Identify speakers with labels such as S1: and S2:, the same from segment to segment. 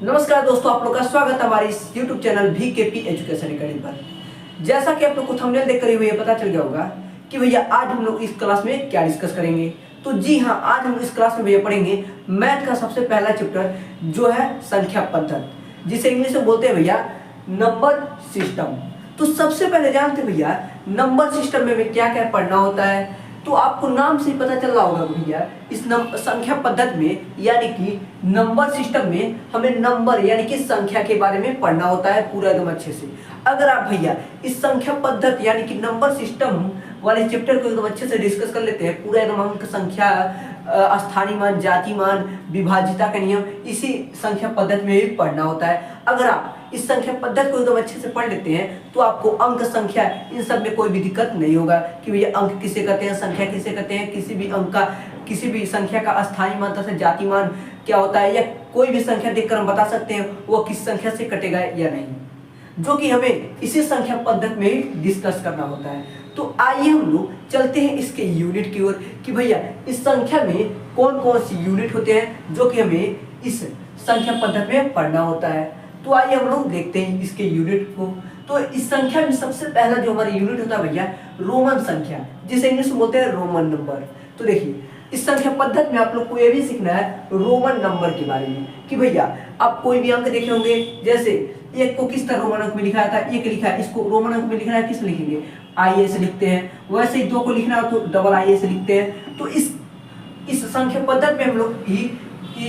S1: नमस्कार दोस्तों, आप लोग का स्वागत है हमारे इस YouTube channel VKP education academy पर। जैसा कि आप लोग को थंबनेल देखकर ही ये पता चल गया होगा कि भैया आज हम लोग इस क्लास में क्या डिस्कस करेंगे। तो जी हाँ, आज हम इस क्लास में भैया पढ़ेंगे मैथ का सबसे पहला चैप्टर जो है संख्या पद्धत, जिसे इंग्लिश में बोलते हैं भैया नंबर सिस्टम। तो सबसे पहले जानते हैं भैया नंबर सिस्टम में क्या क्या पढ़ना होता है। तो आपको नाम से ही पता चल रहा होगा भैया इस संख्या पद्धति में यानी कि नंबर सिस्टम में हमें नंबर यानी कि संख्या के बारे में पढ़ना होता है पूरा एकदम अच्छे से। अगर आप भैया इस संख्या पद्धति यानी कि नंबर सिस्टम वाले चैप्टर को एकदम अच्छे से डिस्कस कर लेते हैं पूरा एकदम अंक संख्या, स्थानीय मान, जाति मान, विभाज्यता का नियम इसी संख्या पद्धति में भी पढ़ना होता है। अगर आप इस संख्या पद्धति को एकदम अच्छे से पढ़ लेते हैं तो आपको अंक संख्या इन सब में कोई भी दिक्कत नहीं होगा कि भैया अंक किसे कहते हैं, संख्या किसे कहते हैं, किसी भी अंक का किसी भी संख्या का स्थानीय मान तथा जाति मान क्या होता है, या कोई भी संख्या देखकर हम बता सकते हैं वो किस संख्या से कटेगा या नहीं, जो कि हमें इसी संख्या पद्धति में ही डिस्कस करना होता है। तो आइए हम लोग चलते हैं इसके यूनिट की ओर कि भैया इस संख्या में कौन कौन सी यूनिट होते हैं जो कि हमें इस संख्या पद्धति में पढ़ना होता है। तो आइए हम लोग देखते हैं इसके यूनिट को। तो इस संख्या में सबसे पहला जो हमारा यूनिट होता है भैया रोमन संख्या, जिसे इंग्लिश में बोलते हैं रोमन नंबर। तो देखिए इस संख्या पद्धति में आप लोग को ये भी सीखना है रोमन नंबर के बारे में कि भैया आप कोई भी अंक देखे होंगे, जैसे एक को किस तरह रोमन अंक में लिखा था, एक लिखा है, इसको रोमन अंक में लिखना है किस लिखेंगे, आई से लिखते हैं। वैसे ही दो को लिखना हो तो डबल आई से लिखते हैं। तो इस संख्या पद्धति में हम लोग ही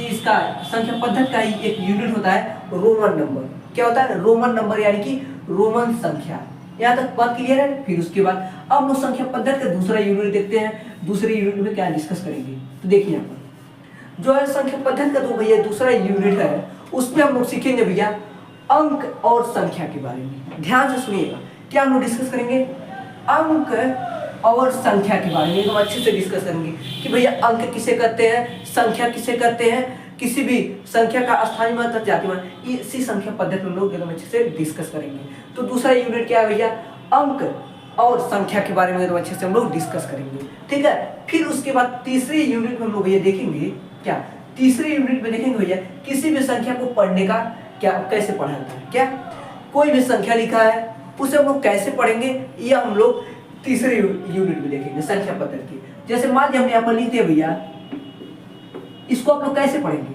S1: इसका संख्या पद्धति का ही एक यूनिट होता है रोमन नंबर। क्या होता है रोमन नंबर यानी कि रोमन संख्या। यहाँ तक बात क्लियर है। फिर उसके बाद अब हम लोग संख्या पद्धति का दूसरा यूनिट देखते हैं। दूसरे यूनिट में क्या डिस्कस करेंगे तो देखिए यहाँ पर जो है संख्या पद्धति का तो भैया दूसरा यूनिट है, उसमें हम लोग सीखेंगे भैया अंक और संख्या के बारे में। ध्यान से सुनिएगा, क्या हम लोग डिस्कस करेंगे अंक और संख्या के बारे में। हम अच्छे से डिस्कस करेंगे कि भैया अंक किसे कहते हैं, संख्या किसे कहते हैं, किसी भी संख्या का स्थानीय मान तथा जाति मान, इसी संख्या पद्धति में लोग एकदम अच्छे से डिस्कस करेंगे। तो दूसरा यूनिट क्या है भैया अंक और संख्या के बारे में एकदम अच्छे से हम लोग डिस्कस करेंगे, ठीक है। फिर उसके बाद तीसरे यूनिट में हम लोग भैया देखेंगे क्या, तीसरे यूनिट में देखेंगे भैया किसी भी संख्या को पढ़ने का क्या कैसे पढ़ा जाता है। क्या कोई भी संख्या लिखा है उसे हम लोग कैसे पढ़ेंगे, यह हम लोग तीसरे यूनिट में देखेंगे संख्या पद्धति की। जैसे मान लीजिए हमने यहाँ पर लिख दिया भैया, इसको आप लोग कैसे पढ़ेंगे,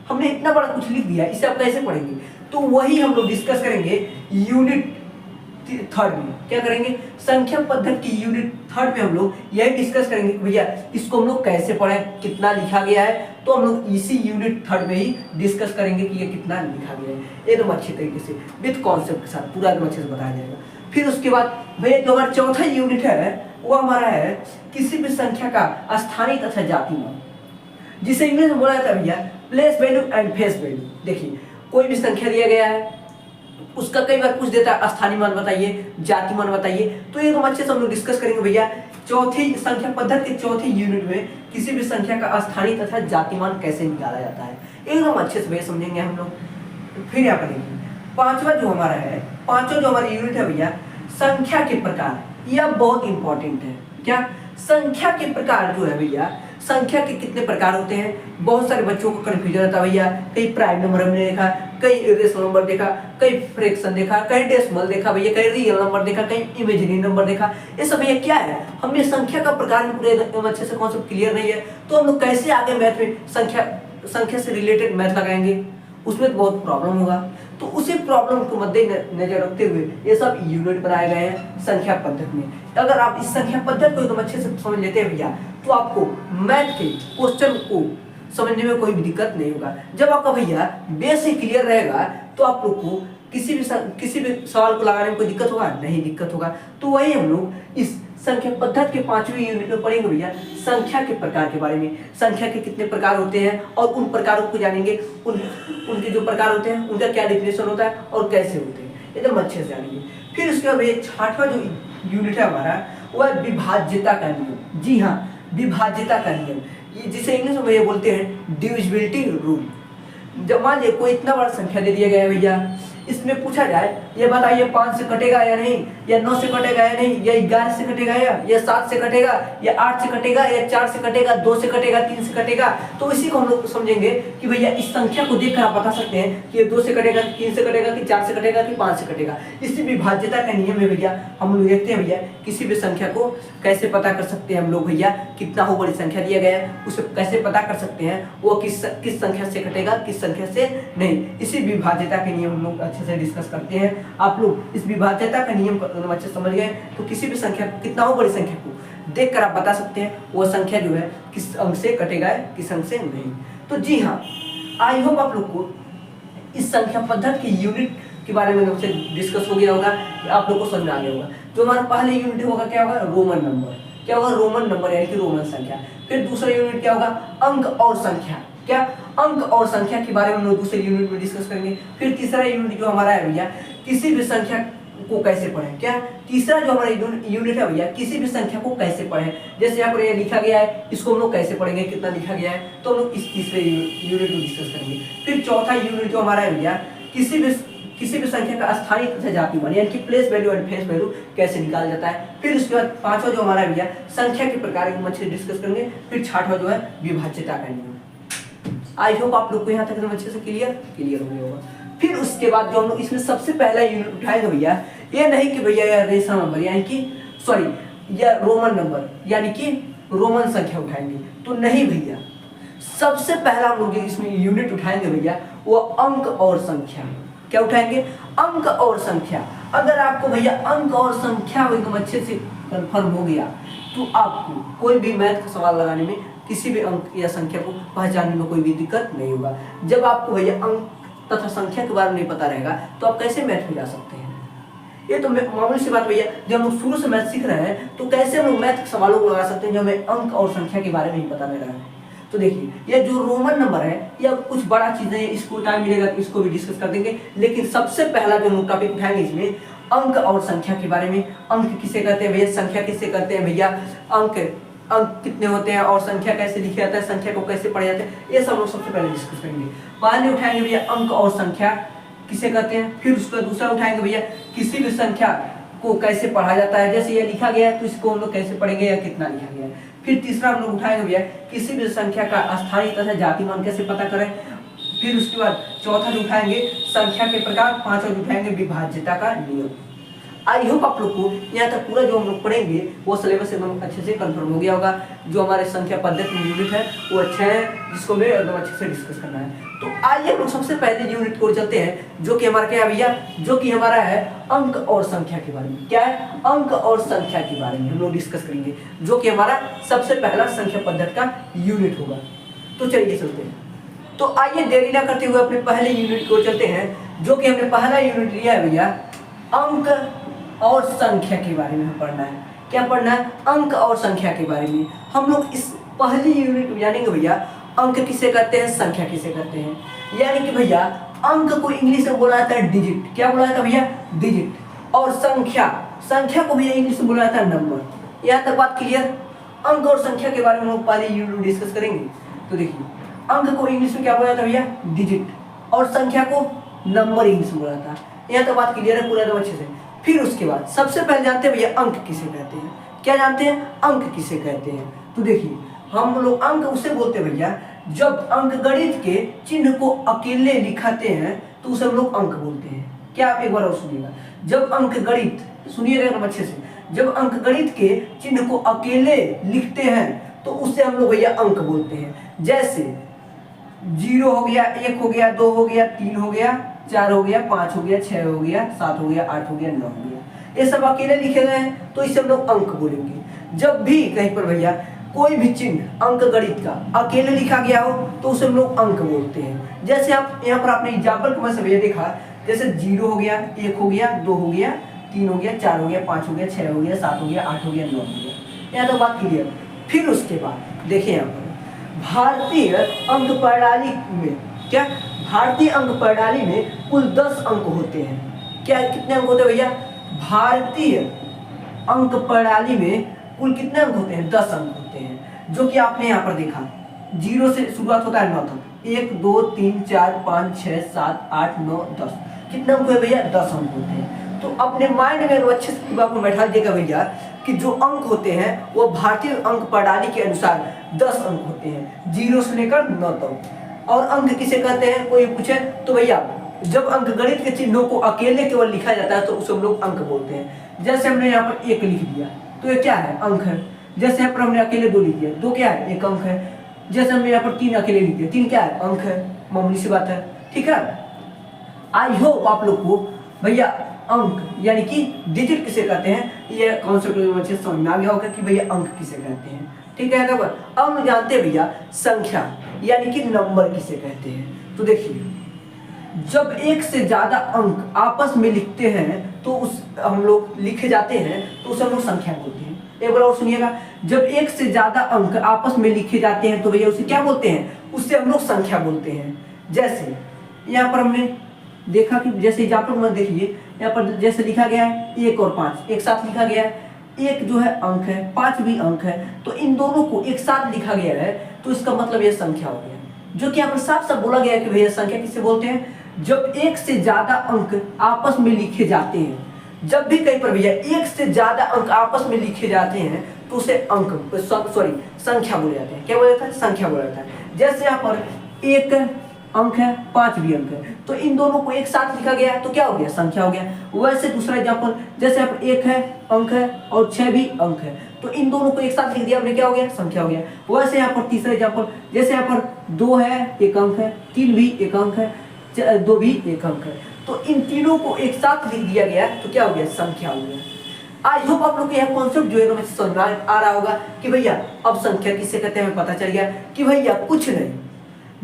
S1: हमने इतना बड़ा कुछ लिख दिया, इसे आप कैसे पढ़ेंगे। तो वही हम लोग डिस्कस करेंगे यूनिट थर्ड में। क्या करेंगे संख्या पद्धति की यूनिट थर्ड में हम लोग यही डिस्कस करेंगे भैया इसको हम लोग कैसे पढ़ें, कितना लिखा गया है। तो हम लोग इसी यूनिट थर्ड में ही डिस्कस करेंगे कि ये कितना लिखा गया है एकदम अच्छे तरीके से विद कॉन्सेप्ट के साथ पूरा एकदम अच्छे से बताया जाएगा। फिर उसके बाद भैया जो हमारा चौथा यूनिट है वो हमारा है किसी भी संख्या का स्थानीय तथा जाति मान, जिसे इंग्लिश में बोला जाता है भैया place value and face value. देखिए कोई भी संख्या दिया गया है उसका कई बार पूछ देता है स्थानीय मान बताइए, जाति मान बताइए। तो एकदम अच्छे से हम लोग डिस्कस करेंगे भैया चौथी संख्या पद्धति के चौथे यूनिट में किसी भी संख्या का स्थानीय तथा जाति मान कैसे निकाला जाता है, एकदम अच्छे से भैया समझेंगे हम लोग। फिर यहाँ पर देखिए पांचवा जो हमारा है, पांचवा जो हमारा यूनिट है भैया संख्या के प्रकार। यह बहुत इंपॉर्टेंट है। क्या संख्या के प्रकार जो है भैया, संख्या के कितने प्रकार होते हैं। बहुत सारे बच्चों को कंफ्यूजन होता है भैया, कई प्राइम नंबर हमने देखा, कई रेशनल नंबर देखा, कई फ्रैक्शन देखा, कई डेसिमल देखा भैया, कई रियल नंबर देखा, कई इमेजिनरी नंबर देखा। ये सब भैया क्या है, हमें संख्या का प्रकार में पूरे अच्छे से कॉन्सेप्ट क्लियर नहीं है। तो हम लोग कैसे आगे मैथ में संख्या से रिलेटेड मैथ लगाएंगे, उसमें तो बहुत प्रॉब्लम होगा। तो उसी प्रॉब्लम को मद्देनजर रखते हुए ये सब यूनिट बनाए गए हैं संख्या पद्धति में। अगर आप इस संख्या पद्धति को एकदम अच्छे से समझ लेते हैं भैया तो आपको मैथ के क्वेश्चन को समझने में कोई भी दिक्कत नहीं होगा। जब आपका भैया बेस ही क्लियर रहेगा तो आप लोग को किसी भी सवाल को लगाने में कोई दिक्कत होगा नहीं, दिक्कत होगा। तो वही हम लोग इस संख्या पद्धति के पांचवें यूनिट में पढ़ेंगे भैया संख्या के प्रकार के बारे में। संख्या के कितने प्रकार होते हैं और उन प्रकारों को जानेंगे, उनके जो प्रकार होते हैं उनका क्या डिफिनेशन होता है और कैसे होते हैं, एकदम अच्छे से जानेंगे। फिर उसके बाद भैया छठवां जो यूनिट है हमारा वो है विभाज्यता का नियम। जी हाँ, विभाज्यता का नियम, ये जिसे इंग्लिश में भैया बोलते हैं डिविजिबिलिटी रूल। जब मान लीजिए कोई इतना बड़ा संख्या दे दिया गया है भैया, इसमें पूछा जाए ये बताइए 5 से कटेगा या नहीं, या 9 से कटेगा या नहीं, या 11 से कटेगा या 7 से कटेगा, या 8 से कटेगा, या 4 से कटेगा, 2 से कटेगा, 3 से कटेगा, तो इसी को हम लोग समझेंगे कि भैया इस संख्या को देखकर आप बता सकते हैं कि ये 2 से कटेगा, 3 से कटेगा, कि 4 से कटेगा, कि 5 से कटेगा। इसी विभाज्यता का नियम है भैया, हम लोग देखते हैं भैया किसी भी संख्या को कैसे पता कर सकते हैं हम लोग भैया, कितना हो बड़ी संख्या दिया गया है उसे कैसे पता कर सकते हैं वो किस संख्या से कटेगा, किस संख्या से नहीं। इसी विभाज्यता के नियम हम लोग अच्छे से डिस्कस करते हैं। आप लोग इस विभाज्यता का नियम अच्छे से समझ गए तो किसी भी संख्या कितना हो बड़ी संख्या को देखकर आप बता सकते हैं वो संख्या जो है किस अंक से कटेगा किस अंक से नहीं। तो जी हाँ, आई होप आप लोग को इस संख्या पद्धति की यूनिट के बारे में हमसे डिस्कस हो गया होगा, आप लोग को समझ में आ गया होगा। जो हमारा पहले यूनिट होगा क्या होगा, रोमन नंबर। क्या होगा, रोमन नंबर यानी कि रोमन संख्या। फिर दूसरा यूनिट क्या होगा, अंक और संख्या। क्या, अंक और संख्या के बारे में हम लोग दूसरे यूनिट में डिस्कस करेंगे। फिर तीसरा यूनिट जो हमारा है भैया, किसी भी संख्या को कैसे पढ़ें। क्या, तीसरा जो हमारा यूनिट है भैया, किसी भी संख्या को कैसे पढ़ें। जैसे यहाँ पर ये लिखा गया है, इसको हम लोग कैसे पढ़ेंगे, कितना लिखा गया है, तो हम लोग इस तीसरे यूनिट में डिस्कस करेंगे। फिर चौथा यूनिट जो हमारा है भैया, किसी भी संख्या का स्थायी तथा जाति मान यानी कि place value and face value कैसे निकाला जाता है। फिर उसके बाद पांचवा जो हमारा भैया संख्या के प्रकार को अच्छे से डिस्कस करेंगे। फिर छठवां जो है विभाज्यता का नियम। आई होप आप लोग को यहाँ तक अच्छे से क्लियर हो गया होगा। फिर उसके बाद जो हम लोग इसमें सबसे पहला यूनिट उठाएंगे भैया, ये नहीं कि भैया यह रेशा नंबर यानी कि या रोमन नंबर यानी कि रोमन संख्या उठाएंगे, तो नहीं भैया। सबसे पहला हम लोग इसमें यूनिट उठाएंगे भैया वो अंक और संख्या। क्या उठाएंगे, अंक और संख्या। अगर आपको भैया अंक और संख्या एकदम अच्छे से कंफर्म हो गया तो आपको कोई भी मैथ का सवाल लगाने में किसी भी अंक या संख्या को पहचानने में कोई भी दिक्कत नहीं होगा। जब आपको भैया अंक तथा संख्या के बारे में नहीं पता रहेगा तो आप कैसे मैथ में जा सकते हैं। ये तो मामूली सी बात भैया, जब हम शुरू से मैथ सीख रहे हैं तो कैसे हम लोग मैथ के सवालों को लगा सकते हैं जब हमें अंक और संख्या के बारे में ही पता नहीं रहा है। तो देखिए, ये जो रोमन नंबर है या कुछ बड़ा चीज है, इसको टाइम मिलेगा तो इसको भी डिस्कस कर देंगे। लेकिन सबसे पहला जो हम टॉपिक उठाएंगे इसमें अंक और संख्या के बारे में। अंक किसे कहते हैं भैया, संख्या किसे कहते हैं भैया, अंक कितने होते हैं और संख्या कैसे लिखा जाता है, संख्या को कैसे पढ़ा जाता है, ये सब लोग सबसे पहले डिस्कस करेंगे। पहले उठाएंगे भैया अंक और संख्या किसे कहते हैं। फिर उसका दूसरा उठाएंगे भैया किसी भी संख्या को कैसे पढ़ा जाता है। जैसे ये लिखा गया है तो इसको हम लोग कैसे पढ़ेंगे या कितना लिखा गया है। फिर तीसरा हम लोग उठाएंगे भैया किसी भी संख्या का स्थायी तथा जाति मान कैसे पता करें। फिर उसके बाद चौथा उठाएंगे संख्या के प्रकार। पांचवा उठाएंगे विभाज्यता का नियम। आई होप आप लोग को यहाँ तक पूरा जो हम लोग पढ़ेंगे वो सिलेबस एकदम अच्छे से कंफर्म हो गया होगा। जो हमारे संख्या पद्धति में यूनिट है वो अच्छा है, जिसको हमें एकदम अच्छे से डिस्कस करना है। तो आइए हम लोग सबसे पहले यूनिट को चलते हैं जो कि हमारा क्या है भैया, जो कि हमारा है अंक और संख्या के बारे में। क्या है, अंक और संख्या के बारे में हम लोग डिस्कस करेंगे, जो कि हमारा सबसे पहला संख्या पद्धति का यूनिट होगा। तो चलिए चलते हैं। तो आइए देरी ना करते हुए अपने पहले यूनिट को चलते हैं, जो कि हमने पहला यूनिट लिया है भैया अंक और संख्या के बारे में पढ़ना है। क्या पढ़ना है, अंक और संख्या के बारे में। हम लोग इस पहली यूनिट में जानेंगे भैया अंक किसे कहते हैं, संख्या किसे कहते हैं। यानी कि भैया अंक को इंग्लिश में बोला जाता है डिजिट। क्या बोला जाता है भैया, डिजिट। और संख्या को भैया इंग्लिश में बोला जाता है नंबर। यहाँ तक बात क्लियर। अंक और संख्या के बारे में हम पहले यूनिट में डिस्कस करेंगे। तो देखिए, अंक को इंग्लिश में क्या बोला जाता है भैया, डिजिट, और संख्या को नंबर इंग्लिश में बोला जाता है। यहाँ तक बात क्लियर है पूरा एकदम अच्छे से। फिर उसके बाद सबसे पहले जानते हैं भैया अंक किसे कहते हैं। क्या जानते हैं, अंक किसे कहते हैं। तो देखिए, हम लोग अंक उसे बोलते हैं भैया जब अंकगणित के चिन्ह को अकेले लिखाते हैं तो उसे हम लोग अंक बोलते हैं। क्या, आप एक बार और सुनिएगा। जब अंकगणित, सुनिएगा अच्छे से, जब अंकगणित के चिन्ह को अकेले लिखते हैं तो उसे हम लोग भैया अंक बोलते हैं। जैसे 0 हो गया, 1 हो गया, 2 हो गया, 3 हो गया, 4 हो गया, 5 हो गया, 6 हो गया, 7 हो गया, 8 हो गया, 9 हो गया, ये सब अकेले लिखे गए हैं तो इसे हम लोग अंक बोलेंगे। जब भी कहीं पर भैया कोई भी चिन्ह अंकगणित का अकेले लिखा गया हो तो उसे हम लोग अंक बोलते हैं। जैसे आप यहाँ पर आपने एग्जाम्पल को मैं देखा, जैसे 0 हो गया, 1 हो गया, 2 हो गया, 3 हो गया, 4 हो गया, 5 हो गया, 6 हो गया, 7 हो गया, 8 हो गया, 9 हो गया। यहाँ तो बात क्लियर। फिर उसके बाद देखिए यहाँ पर भारतीय अंक प्रणाली में, क्या, भारतीय अंक प्रणाली में कुल 10 अंक होते हैं। क्या, कितने अंक होते हैं भैया, भारतीय अंक प्रणाली में कुल कितने अंक होते हैं, 10 अंक होते हैं। जो कि आपने यहाँ पर देखा 0 से शुरुआत होता है 9 तक, 1 2 3 4 5 6 7 8 9 10 कितने अंक हुए भैया? 10 अंक होते हैं। तो अपने माइंड में अच्छे से दिमाग में बैठा दीजिएगा भैया कि जो अंक होते हैं वो भारतीय अंक प्रणाली के अनुसार 10 अंक होते हैं, 0 से लेकर 9 तक। और अंक किसे कहते हैं कोई पूछे तो भैया जब अंक गणित के चिन्हों को अकेले केवल लिखा जाता है तो उसे हम लोग अंक बोलते हैं। जैसे हमने यहाँ पर 1 लिख दिया तो ये क्या है? अंक है। जैसे यहाँ पर हमने अकेले 2 लिख दिया, 2 क्या है? 1 अंक है। जैसे हमने यहाँ पर 3 अकेले लिख दिया, 3 क्या है? अंक है। मामूली सी बात है, ठीक है। आई होप आप लोग को भैया अंक यानी कि डिजिट किसे कहते हैं ये कॉन्सेप्ट अच्छे समझ में आ गया होगा कि भैया अंक किसे कहते हैं, ठीक है। तो अब जानते हैं भैया संख्या यानी कि नंबर किसे कहते हैं। तो देखिए जब एक से ज्यादा अंक आपस में लिखते हैं तो उस हम लोग लिखे जाते हैं तो उसे हम लोग संख्या बोलते हैं। एक बार और सुनिएगा, जब एक से ज्यादा अंक आपस में लिखे जाते हैं तो भैया उसे क्या बोलते हैं? उससे हम लोग संख्या बोलते हैं। जैसे यहाँ पर हमने देखा कि जैसे एग्जाम्पल में देखिए यहाँ पर जैसे लिखा गया है 1 और 5 एक साथ लिखा गया है। 1 जो है अंक है, 5 भी अंक है, तो इन दोनों को एक साथ लिखा गया है तो इसका मतलब यह संख्या हो गया। जो कि यहाँ पर साफ साफ बोला गया है कि भैया संख्या किसे बोलते हैं? जब एक से ज्यादा अंक आपस में लिखे जाते हैं। जब भी कहीं पर भैया एक से ज्यादा अंक आपस में लिखे जाते हैं तो उसे अंक संख्या बोले जाते हैं। क्या बोला जाता है? संख्या बोला जाता है। जैसे यहाँ पर 1 अंक है, 5 भी अंक है, तो इन दोनों को एक साथ लिखा गया तो क्या हो गया? संख्या हो गया। वैसे दूसरा एग्जाम्पल जैसे यहाँ पर 1 है अंक है और 6 भी अंक है, तो इन दोनों को एक साथ लिख दिया हमने, क्या हो गया? संख्या हो गया। वैसे यहाँ पर तीसरा एग्जाम्पल जैसे यहाँ पर 2 है 1 अंक है, 3 भी 1 अंक है, 2 भी 1 अंक है, तो इन तीनों को एक साथ लिख दिया गया तो क्या हो गया? संख्या हो गया। आई होप आप लोग को यह कॉन्सेप्ट जो है समझ में आ रहा होगा कि भैया अब संख्या किसे कहते हैं हमें पता चल गया कि भैया कुछ नहीं,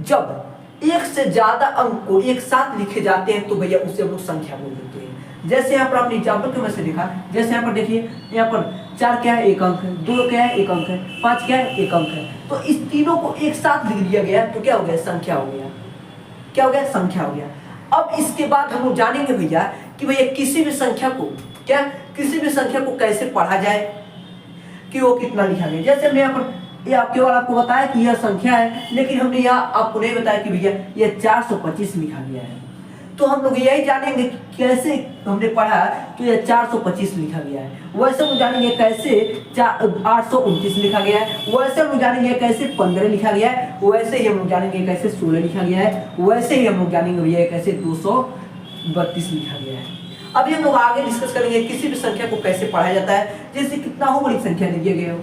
S1: जब एक से ज्यादा अंक को एक साथ लिखे जाते हैं तो भैया उसे हम लोग संख्या बोल देते हैं। जैसे यहाँ पर आपने एग्जाम्पल के में से देखा, जैसे यहाँ पर देखिए यहाँ पर 4 क्या है? 1 अंक है, 2 क्या है? 1 अंक है, 5 क्या है? 1 अंक है, तो इस तीनों को एक साथ लिख दिया गया तो क्या हो गया? संख्या हो गया। क्या हो गया? संख्या हो गया। अब इसके बाद हम लोग जानेंगे भैया कि भैया किसी भी संख्या को कैसे पढ़ा जाए कि वो कितना लिखा गया। जैसे हमने यहाँ पर केवल आपको बताया कि यह संख्या है, लेकिन हमने यहाँ आपको नहीं बताया कि भैया यह 425 लिखा गया है। तो हम लोग यही जानेंगे कि कैसे हमने पढ़ा तो यह 425 लिखा गया है। वैसे हम जानेंगे कैसे 829 लिखा गया है, वैसे हम जानेंगे कैसे 15 लिखा गया है, वैसे ही हम लोग जानेंगे कैसे 16 लिखा गया है, वैसे ही हम लोग जानेंगे भैया कैसे 232 लिखा गया है। अभी हम लोग आगे डिस्कस करेंगे किसी भी संख्या को कैसे पढ़ा जाता है, जैसे कितना हो बड़ी संख्या दिया गया हो।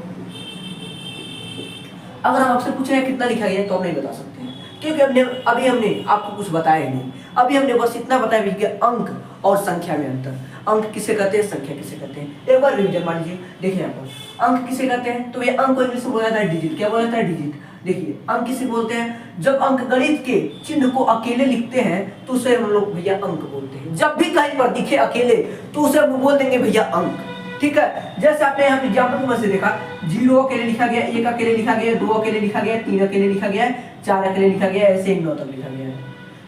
S1: अगर हम आपसे पूछ रहे हैं कितना लिखा गया है तो हम नहीं बता सकते हैं, क्योंकि अभी हमने आपको कुछ बताया नहीं। अभी हमने बस इतना बताया कि अंक और संख्या में अंतर। अंक किसे कहते हैं, संख्या किसे कहते हैं, एक बार रिवीजन मान लीजिए। देखिए यहाँ पर अंक किसे कहते हैं तो ये अंक को इंग्लिश में बोला जाता है डिजिट। क्या बोला जाता है? डिजिट। देखिए अंक किसे बोलते हैं? जब अंक गणित के चिन्ह को अकेले लिखते हैं तो उसे हम लोग भैया अंक बोलते हैं। जब भी कहीं पर दिखे अकेले तो उसे हम बोल देंगे भैया अंक, ठीक है। जैसे आपने यहाँ पे एग्जाम्पल में से देखा 0 अकेले लिखा गया, 1 अकेले लिखा गया, 2 अकेले लिखा गया, 3 अकेले लिखा गया, 4 अकेले लिखा गया, ऐसे ही 9 तक लिखा गया है।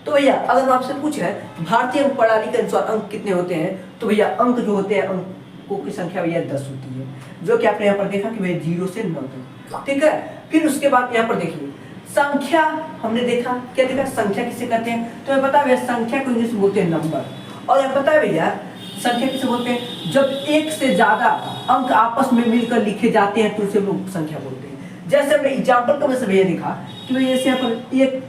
S1: तो भैया अगर हम आपसे पूछ रहे हैं भारतीय अंक प्रणाली के अनुसार अंक कितने होते हैं तो भैया अंक जो होते हैं अंकों की संख्या भैया 10 होती है, जो कि आपने यहाँ पर देखा कि भैया 0 से 9 तक, ठीक है। फिर उसके बाद यहाँ पर देखिए संख्या हमने देखा, क्या देखा? संख्या किसे कहते हैं तो पता है भैया संख्या को इंग्लिश में बोलते हैं नंबर। और यहाँ पता है भैया संख्या किसे बोलते हैं? जब एक से ज्यादा अंक आपस में मिलकर लिखे जाते हैं तो उसे लोग संख्या बोलते हैं। जैसे हमने एग्जाम्पल को में से भैया देखा कि भैया जैसे यहाँ पर 1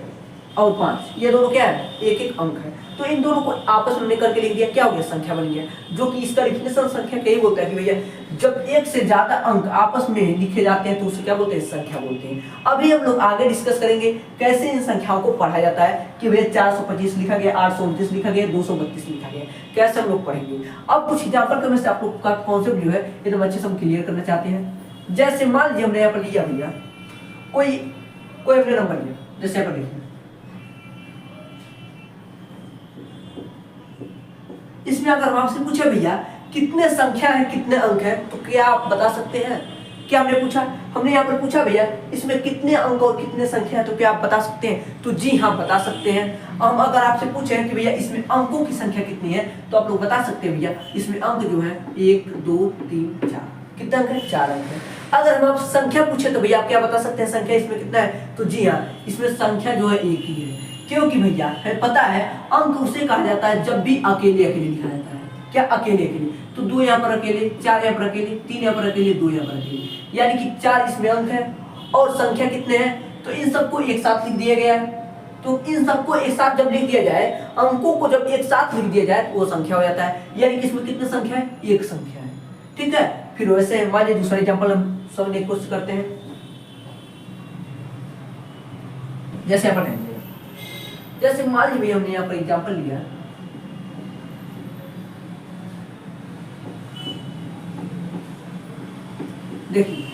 S1: और 5 ये दोनों क्या है? एक अंक है, तो इन दोनों को आपस में मिलकर के लिख दिया, क्या हो गया? संख्या बन गया। जो कि इसका डेफिनेशन संख्या का ही बोलता है कि भैया जब एक से ज्यादा अंक आपस में लिखे जाते हैं तो उसे क्या बोलते हैं? संख्या बोलते हैं। अभी हम लोग आगे डिस्कस करेंगे कैसे इन संख्याओं को पढ़ा जाता है कि भैया 425 लिखा गया, 829 लिखा गया, 232 लिखा गया, कैसे हम लोग पढ़ेंगे। अब कुछ एग्जाम्पल करने से आप लोग का कॉन्सेप्ट जो है एकदम अच्छे से हम क्लियर करना चाहते हैं। जैसे मान लीजिए हमने यहाँ पर लिया भैया कोई हमने नंबर लिया, जैसे यहाँ पर देखिए इसमें अगर हम आपसे पूछे भैया कितने संख्या है कितने अंक है तो क्या आप बता सकते हैं? क्या हमने पूछा? हमने यहाँ पर पूछा भैया इसमें कितने अंक और कितने संख्या है तो क्या आप बता सकते हैं? तो जी हाँ बता सकते हैं। हम अगर आपसे पूछे कि भैया इसमें अंकों की संख्या कितनी है तो आप लोग बता सकते हैं भैया इसमें अंक जो है 1 2 3 4, कितने अंक है? 4 अंक है। अगर हम आपसे संख्या पूछे तो भैया आप क्या बता सकते हैं संख्या इसमें कितना है? तो जी हाँ, इसमें संख्या जो है एक ही है, क्योंकि भैया है पता है अंक उसे कहा जाता है जब भी अकेले अकेले लिखा जाता है। क्या? अकेले अकेले। तो 2 यहाँ पर अकेले, 4 यहाँ पर अकेले, 3 यहाँ पर अकेले, 2 यहाँ पर अकेले, यानी कि 4 इसमें अंक है और संख्या कितने हैं? तो इन सबको एक साथ लिख दिया गया है। तो इन सबको एक साथ जब लिख दिया जाए, अंकों को जब एक साथ लिख दिया जाए तो वो संख्या हो जाता है, यानी कि इसमें कितनी संख्या है? एक संख्या है। ठीक है, फिर वैसे मान लीजिए दूसरा एग्जाम्पल हम समझने की कोशिश करते हैं। जैसे अपन जैसे मान लीजिए हमने यहाँ पर एग्जाम्पल लिया, देखिए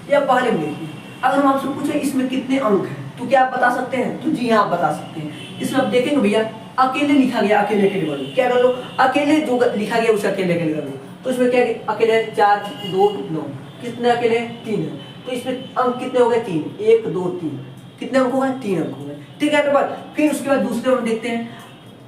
S1: या पहले में देखिए, अगर हम आपसे पूछे इसमें कितने अंक हैं तो क्या आप बता सकते हैं? तो जी हाँ आप बता सकते हैं। इसमें आप देखेंगे भैया अकेले लिखा गया, अकेले अकेले कर लो, क्या कर लो? अकेले जो लिखा गया उसे अकेले अकेले कर लो। तो इसमें क्या अकेले 4 2 9, कितने अकेले? 3 है। तो इसमें अंक कितने हो गए? 3, 1 2 3, कितने अंक हो गए? 3 अंक हो गए। ठीक है, तो बाद फिर उसके बाद दूसरे में देखते हैं।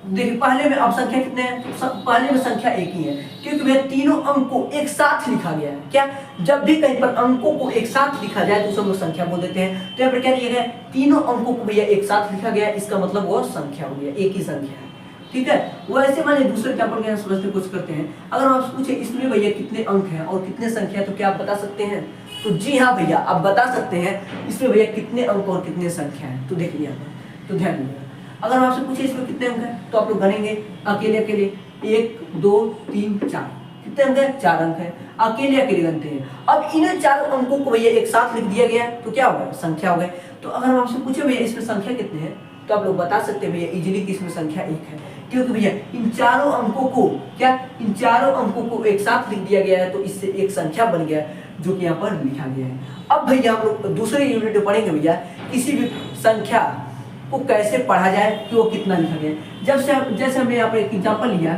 S1: देखिए पहले में अब संख्या कितने हैं? पहले में संख्या एक ही है, क्योंकि भैया तीनों अंक को एक साथ लिखा गया है। क्या? जब भी कहीं पर अंकों को एक साथ लिखा जाए तो उसे हम लोग संख्या बोल देते हैं। तो यहाँ पर क्या लिखा गया? तीनों अंकों को भैया एक साथ लिखा गया, इसका मतलब वो संख्या हो गया, एक ही संख्या है। ठीक है, वैसे माने दूसरे एग्जाम्पल के समझते कुछ करते हैं। अगर हम आपसे पूछे इसमें भैया कितने अंक हैं और कितने संख्या है तो क्या आप बता सकते हैं? तो जी हाँ भैया आप बता सकते हैं इसमें भैया कितने अंक और कितने संख्या है। तो देखिए यहाँ पर, तो ध्यान दीजिएगा, अगर हम आपसे पूछे इसमें कितने अंक हैं तो आप लोग गनेंगे अकेले अकेले, 1 2 3 4, कितने अंक है? 4 अंक है, अकेले अकेले गनते हैं। अब इन्हें 4 अंकों को भैया एक साथ लिख दिया गया तो क्या होगा? संख्या हो गए। तो अगर हम आपसे पूछे भैया इसमें संख्या कितने हैं तो आप लोग बता सकते हैं भैया इजीली कि इसमें संख्या 1 है, क्योंकि भैया इन चारों अंकों को क्या, इन चारों अंकों को एक साथ लिख दिया गया है तो इससे एक संख्या बन गया जो कि यहाँ पर लिखा गया है। अब भैया हम लोग दूसरे यूनिट में पढ़ेंगे भैया किसी भी संख्या को कैसे पढ़ा जाए कि वो कितना लिखा गया। जैसे हमने यहाँ पर एक एग्जाम्पल लिया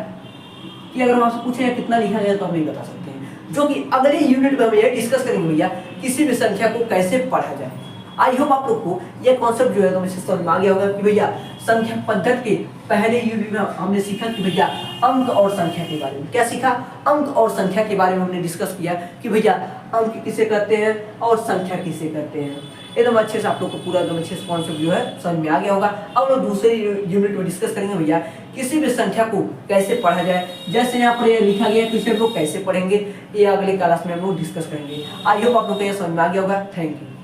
S1: कि अगर हम आपसे पूछे कितना लिखा गया तो हम नहीं बता सकते हैं, जो कि अगले यूनिट में हम ये डिस्कस करेंगे भैया किसी भी संख्या को कैसे पढ़ा जाए। आई होप आप लोग को ये कॉन्सेप्ट जो है तो समझ में आ गया होगा कि भैया संख्या पद्धति के पहले यूनिट में हमने सीखा कि भैया अंक और संख्या के बारे में। क्या सीखा? अंक और संख्या के बारे में हमने डिस्कस किया कि भैया अंक किसे करते हैं और संख्या किसे करते हैं। एकदम अच्छे से आप लोग को पूरा एकदम अच्छे से कॉन्सेप्ट जो है समझ में आ गया होगा। अब लोग दूसरे यूनिट में डिस्कस करेंगे भैया किसी भी संख्या को कैसे पढ़ा जाए। जैसे यहाँ पर लिखा गया कि इसे हम लोग कैसे पढ़ेंगे, ये अगले क्लास में हम लोग डिस्कस करेंगे। आई होप आप लोग को यह समझ में आ गया होगा। Thank you.